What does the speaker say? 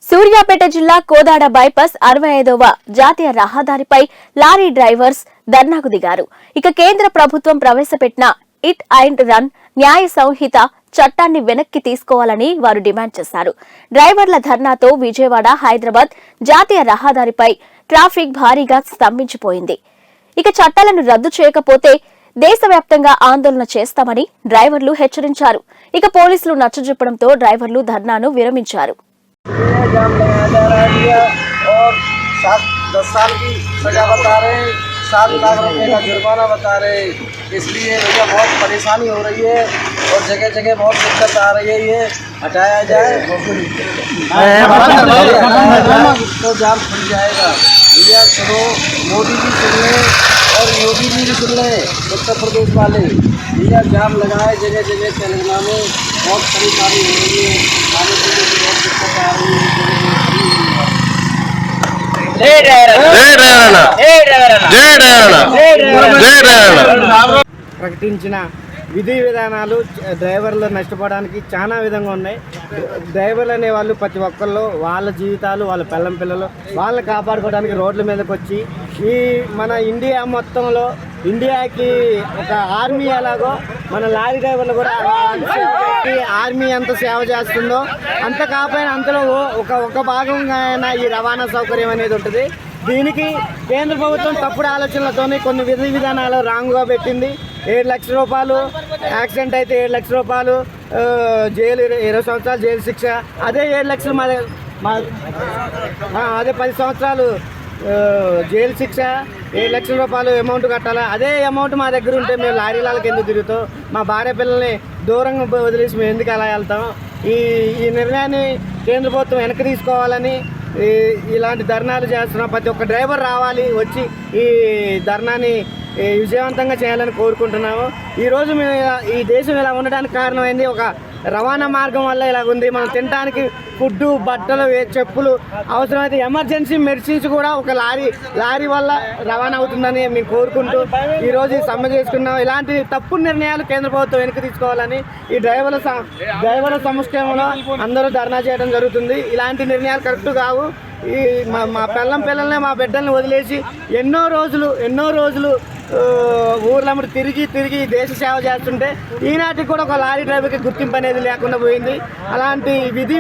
సూర్యాపేట జిల్లా కోదాడ బైపాస్ 65వ జాతీయ రహదారిపై లారీ డ్రైవర్స్ ధర్నాకు దిగారు. ఇక కేంద్ర ప్రభుత్వం ప్రవేశపెట్టిన ఇట్ అండ్ రన్ న్యాయ సంహిత చట్టాన్ని వెనక్కి తీసుకోవాలని వారు డిమాండ్ చేశారు. డ్రైవర్ల ధర్నాతో విజయవాడ హైదరాబాద్ జాతీయ రహదారిపై ట్రాఫిక్ భారీగా స్తంభించిపోయింది. ఇక చట్టాలను రద్దు చేయకపోతే దేశవ్యాప్తంగా ఆందోళన చేస్తామని డ్రైవర్లు హెచ్చరించారు. ఇక పోలీసులు నచ్చజెప్పడంతో డ్రైవర్లు ధర్నాను విరమించారు. जाम लगाया जा रहा है और 10 साल की सजा बता रहे हैं, 7 लाख रुपए का जुर्माना बता रहे हैं। इसलिए भैया बहुत परेशानी हो रही है और जगह जगह बहुत दिक्कत आ रही है। ये हटाया जाए तो जाम खुल जाएगा। भैया सुनो, मोदी जी सुन लें और योगी जी भी सुन लें, उत्तर प्रदेश वाले। भैया जाम लगाए जगह जगह तेलंगाना में बहुत परेशानी हो रही है, खाने पीने की बहुत दिक्कत आ रही है। ప్రకటించిన విధి విధానాలు డ్రైవర్లు నష్టపోవడానికి చాలా విధంగా ఉన్నాయి. డ్రైవర్లు అనే వాళ్ళు ప్రతి ఒక్కళ్ళు వాళ్ళ జీవితాలు, వాళ్ళ పిల్లలు వాళ్ళని కాపాడుకోవడానికి రోడ్ల మీదకి వచ్చి ఈ మన ఇండియా మొత్తంలో ఇండియాకి ఒక ఆర్మీ ఎలాగో మన లారీ డ్రైవర్లు కూడా ఆర్మీ ఎంత సేవ చేస్తుందో అంత కాకపోయినా అంతలో ఒక భాగంగా అయినా ఈ రవాణా సౌకర్యం అనేది ఉంటుంది. దీనికి కేంద్ర ప్రభుత్వం తప్పుడు ఆలోచనలతోనే కొన్ని విధి విధానాలు రాంగ్గా పెట్టింది. 7 లక్షల రూపాయలు యాక్సిడెంట్ అయితే 7 లక్షల రూపాయలు జైలు, 20 సంవత్సరాలు జైలు శిక్ష. అదే 7 లక్షలు అదే 10 సంవత్సరాలు జైలు శిక్ష, 7 లక్షల రూపాయలు అమౌంట్ కట్టాలా. అదే అమౌంట్ మా దగ్గర ఉంటే మేము లారీలకు ఎందుకు తిరుగుతాం? మా భార్య పిల్లల్ని దూరంగా వదిలేసి మేము ఎందుకు అలా వెళ్తాం? ఈ నిర్ణయాన్ని కేంద్ర ప్రభుత్వం వెనక్కి తీసుకోవాలని ఇలాంటి ధర్నాలు చేస్తున్న ప్రతి ఒక్క డ్రైవర్ రావాలి, వచ్చి ఈ ధర్నాన్ని విజయవంతంగా చేయాలని కోరుకుంటున్నాము. ఈరోజు మేము ఈ దేశం ఇలా ఉండడానికి కారణమైంది ఒక రవాణా మార్గం వల్ల ఇలా ఉంది. మనం తినడానికి ఫుడ్డు, బట్టలు, చెప్పులు, అవసరమైతే ఎమర్జెన్సీ మెడిసిన్స్ కూడా ఒక లారీ వల్ల రవాణా అవుతుందని మేము కోరుకుంటూ ఈరోజు ఈ సమ్మె చేసుకున్నాం. ఇలాంటి తప్పుడు నిర్ణయాలు కేంద్ర ప్రభుత్వం వెనక్కి తీసుకోవాలని ఈ డ్రైవర్ల సంక్షేమంలో అందరూ ధర్నా చేయడం జరుగుతుంది. ఇలాంటి నిర్ణయాలు కరెక్ట్ కావు. ఈ మా పిల్లల్ని, మా బిడ్డల్ని వదిలేసి ఎన్నో రోజులు ఊర్లమ్మడి తిరిగి దేశ సేవ చేస్తుంటే ఈనాటికి కూడా ఒక లారీ డ్రైవర్కి గుర్తింపు అనేది లేకుండా పోయింది. అలాంటి విధి